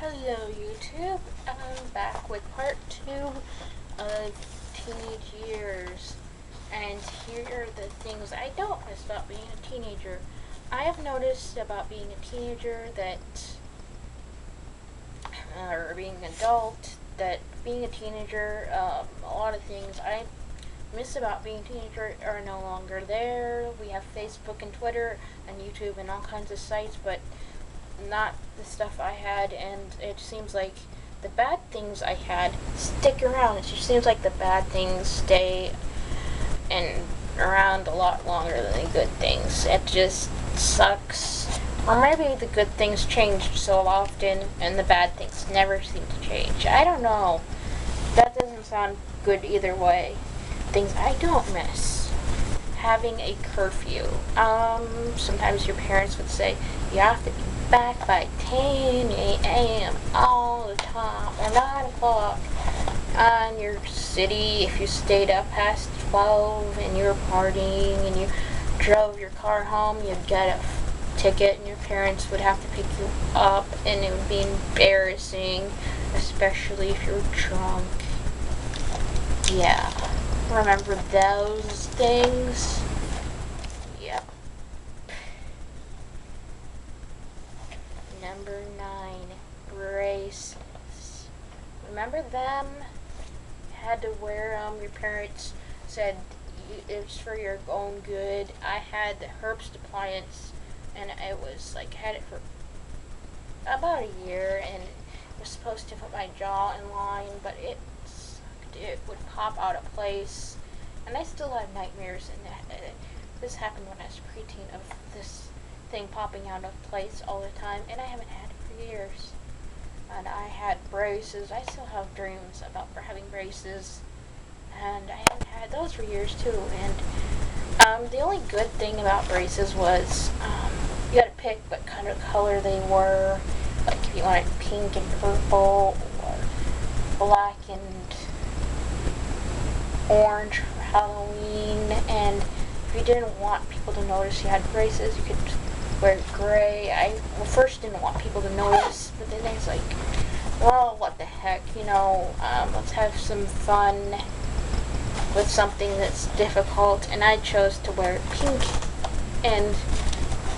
Hello YouTube, I'm back with part 2 of teenage years, and here are the things I don't miss about being a teenager. I have noticed about being a teenager that, or being an adult, that being a teenager, a lot of things I miss about being a teenager are no longer there. We have Facebook and Twitter and YouTube and all kinds of sites, but not the stuff I had, and it seems like the bad things I had stick around. It just seems like the bad things stay and around a lot longer than the good things. It just sucks. Or maybe the good things changed so often and the bad things never seem to change. I don't know. That doesn't sound good either way. Things I don't miss. Having a curfew. Sometimes your parents would say, you have to be back by 10 a.m. all the time, or 9 o'clock on your city. If you stayed up past 12 and you were partying and you drove your car home, you'd get a ticket and your parents would have to pick you up, and it would be embarrassing, especially if you were drunk. Yeah, remember those things? Yep. Number 9, braces. Remember them? Had to wear them. Your parents said it was for your own good. I had the Herbst appliance, and it was like, had it for about a year, and it was supposed to put my jaw in line, but it sucked. It would pop out of place, and I still have nightmares. And this happened when I was preteen, of this thing popping out of place all the time, and I haven't had it for years. And I had braces. I still have dreams about having braces, and I haven't had those for years too. And the only good thing about braces was you had to pick what kind of color they were, like if you wanted pink and purple, or black and orange for Halloween. And if you didn't want people to notice you had braces, you could wear gray. I first didn't want people to notice, but then I was like, well, what the heck, let's have some fun with something that's difficult. And I chose to wear pink and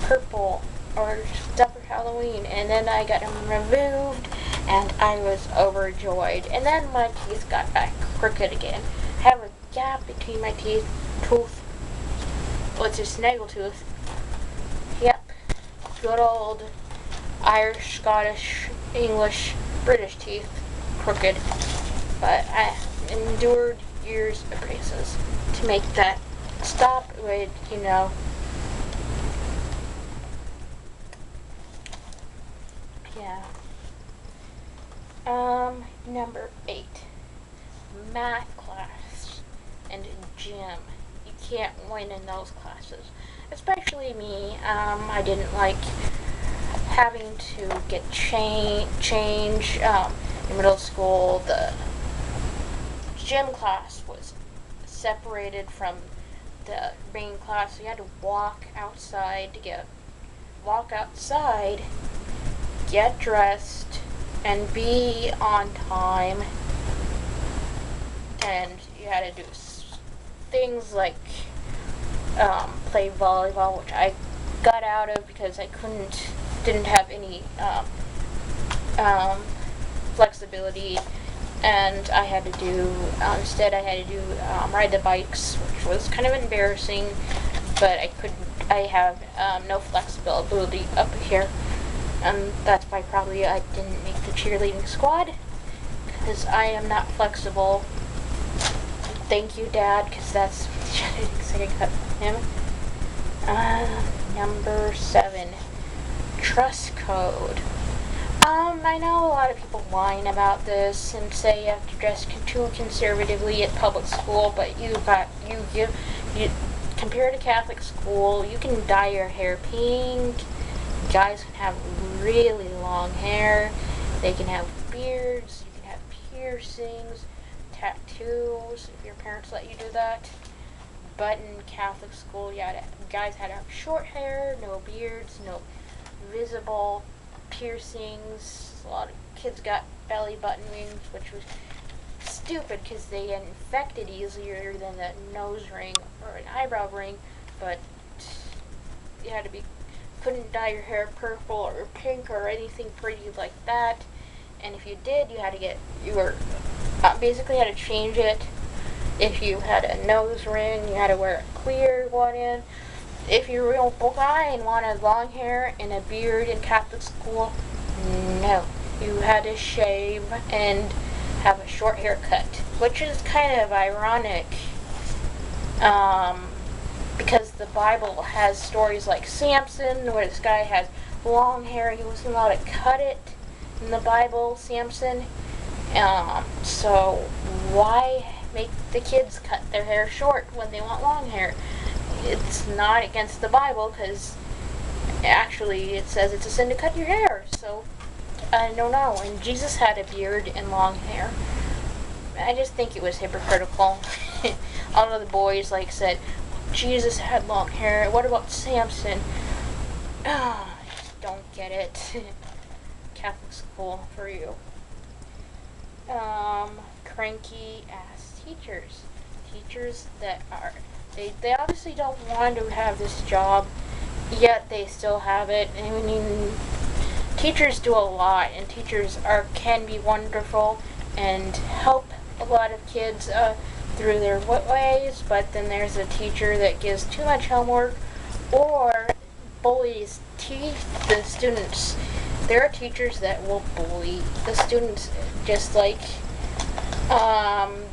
purple or stuff for Halloween, and then I got them removed, and I was overjoyed. And then my teeth got back crooked again. I have a gap between my tooth. What's a snaggle tooth? Yep. Good old Irish, Scottish, English, British teeth. Crooked. But I endured years of braces to make that stop with, yeah. Number 8. Math class and gym. You can't win in those classes. Especially me. I didn't like having to get change in middle school. The gym class was separated from the main class, so you had to walk outside, get dressed, and be on time. And you had to do things like play volleyball, which I got out of because I didn't have any flexibility, and I had to do instead ride the bikes, which was kind of embarrassing, but I have no flexibility up here, and that's why probably I didn't make the cheerleading squad, because I am not flexible. Thank you, Dad, because that's what I got from him. Number 7, dress code. I know a lot of people whine about this and say you have to dress too conservatively at public school, but compared to Catholic school, you can dye your hair pink. Guys can have really long hair. They can have beards. You can have piercings, tattoos, if your parents let you do that. But in Catholic school, guys had to have short hair, no beards, no visible piercings. A lot of kids got belly button rings, which was stupid because they infected easier than a nose ring or an eyebrow ring, but you had to be, couldn't dye your hair purple or pink or anything pretty like that, and if you did, you were basically had to change it. If you had a nose ring, you had to wear a clear one in. If you were a real guy and wanted long hair and a beard in Catholic school, no. You had to shave and have a short haircut, which is kind of ironic, because the Bible has stories like Samson, where this guy has long hair, he wasn't allowed to cut it in the Bible, Samson. So why make the kids cut their hair short when they want long hair? It's not against the Bible, because actually it says it's a sin to cut your hair, so I don't know. And Jesus had a beard and long hair. I just think it was hypocritical. All of the boys said, Jesus had long hair, what about Samson? I just don't get it. Catholic school for you. Cranky ass teachers. Teachers that are, they obviously don't want to have this job, yet they still have it. I mean, teachers do a lot, and teachers can be wonderful and help a lot of kids through their ways, but then there's a teacher that gives too much homework or bullies the students. There are teachers that will bully the students, just like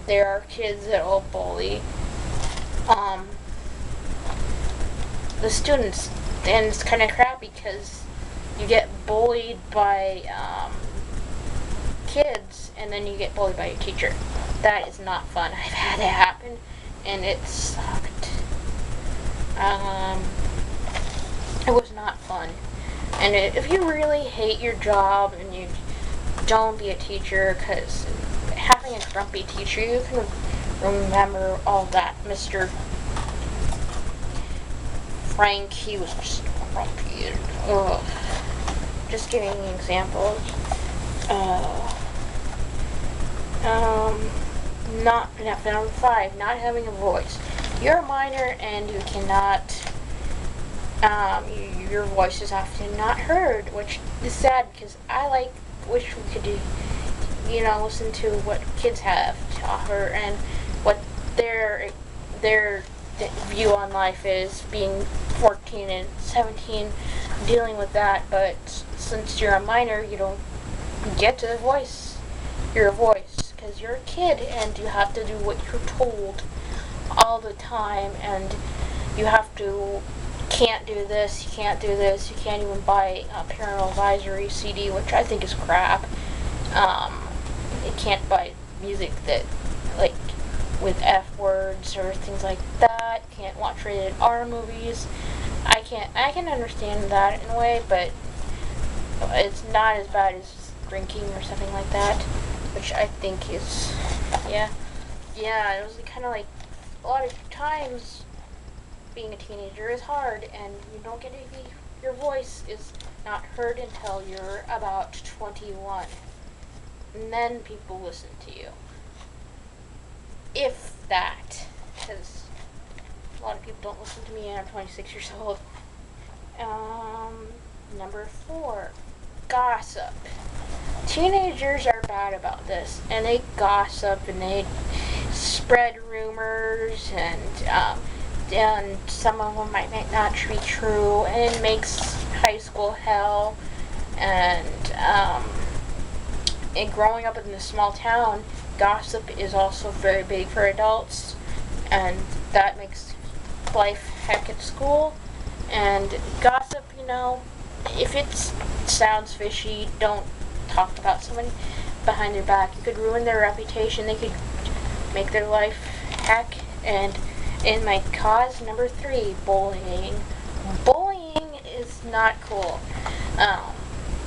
there are kids that will bully the students, and it's kind of crappy because you get bullied by kids, and then you get bullied by your teacher. That is not fun. I've had it happen, and it sucked. It was not fun. And if you really hate your job, and you don't be a teacher, because having a grumpy teacher, you can remember all that. Mr. Frank, he was just grumpy. Ugh. Just giving examples. Number 5, not having a voice. You're a minor and you cannot, your voice is often not heard, which is sad because wish we could do, listen to what kids have to offer and what their view on life is, being 14 and 17, dealing with that. But since you're a minor, you don't get to voice your voice because you're a kid and you have to do what you're told all the time, and you can't do this, you can't do this, you can't even buy a parental advisory CD, which I think is crap. You can't buy music that, with F words or things like that. Can't watch rated R movies. I can understand that in a way, but it's not as bad as drinking or something like that, which I think is, yeah, it was kind of like, a lot of times being a teenager is hard, and you don't get your voice is not heard until you're about 21, and then people listen to you, if that, because a lot of people don't listen to me, and I'm 26 years old. Number 4, gossip. Teenagers are bad about this, and they gossip, and they spread rumors, and some of them might not be true, and it makes high school hell. And growing up in a small town, gossip is also very big for adults, and that makes life heck at school. And gossip, if it sounds fishy, don't talk about somebody behind their back. You could ruin their reputation. They could make their life heck. And in my cause, number 3, bullying. Bullying is not cool.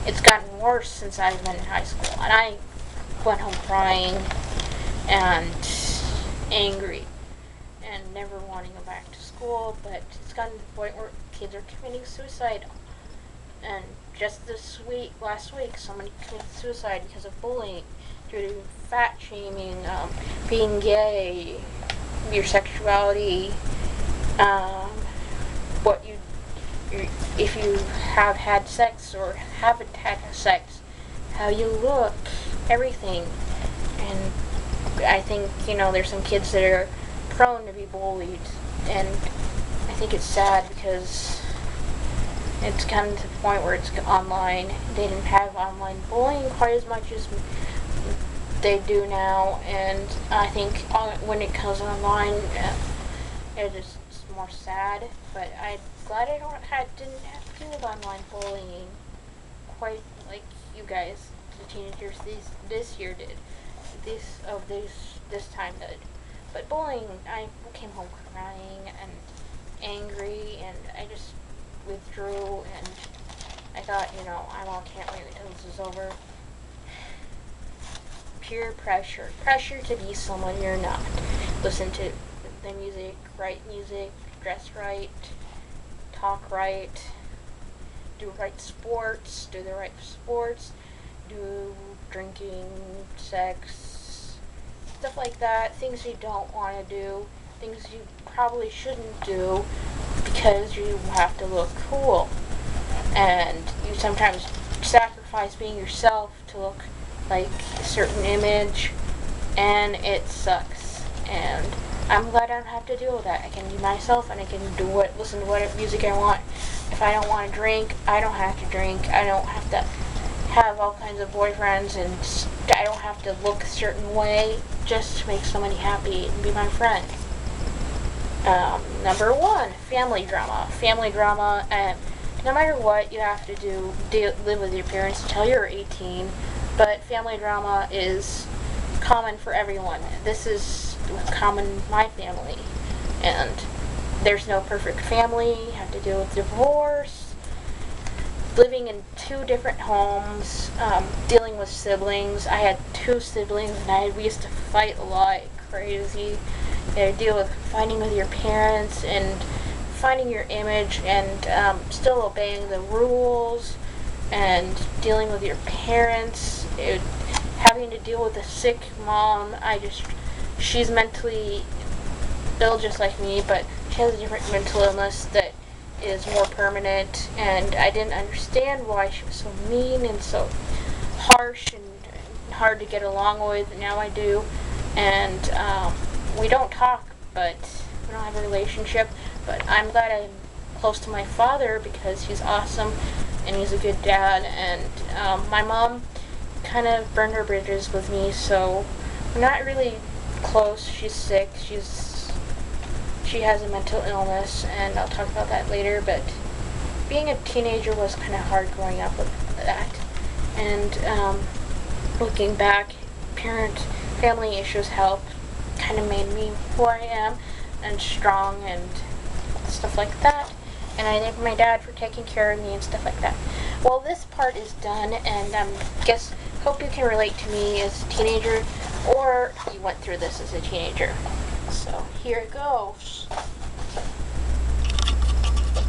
It's gotten worse since I've been in high school, and I went home crying and angry and never wanting to go back to school, but it's gotten to the point where kids are committing suicide and just last week, someone committed suicide because of bullying, due to fat shaming, being gay, your sexuality, what if you have had sex or haven't had sex, how you look, everything. And I think, there's some kids that are prone to be bullied, and I think it's sad because it's come to the point where it's online. They didn't have online bullying quite as much as they do now, and I think when it comes online, it is more sad. But I'm glad I didn't have to deal with online bullying quite like you guys, the teenagers this year did. This time did. But bullying, I came home crying and angry, and I just withdrew, and I thought, can't wait until this is over. Peer pressure. Pressure to be someone you're not. Listen to the music, write music, dress right, talk right, do the right sports, do drinking, sex, stuff like that, things you don't want to do, things you probably shouldn't do because you have to look cool. And you sometimes sacrifice being yourself to look like a certain image, and it sucks. And I'm glad I don't have to deal with that. I can be myself, and I can listen to what music I want. If I don't want to drink, I don't have to drink. I don't have to have all kinds of boyfriends, and I don't have to look a certain way just to make somebody happy and be my friend. Number 1, family drama. Family drama, no matter what you have to live with your parents until you're 18, but family drama is common for everyone. This is common in my family, and there's no perfect family. You have to deal with divorce, living in 2 different homes, dealing with siblings. I had 2 siblings, and we used to fight a lot, crazy. You had to deal with fighting with your parents and finding your image, and still obeying the rules, and dealing with your parents, having to deal with a sick mom. She's mentally ill just like me, but she has a different mental illness that is more permanent, and I didn't understand why she was so mean and so harsh and hard to get along with. Now I do, and we don't talk, but we don't have a relationship, but I'm glad I'm close to my father because he's awesome and he's a good dad. And my mom kind of burned her bridges with me, so we're not really close. She's sick. She has a mental illness, and I'll talk about that later, but being a teenager was kind of hard growing up with that. And looking back, family issues kind of made me who I am, and strong and stuff like that. And I thank my dad for taking care of me and stuff like that. Well, this part is done, and hope you can relate to me as a teenager, or you went through this as a teenager. So here it goes.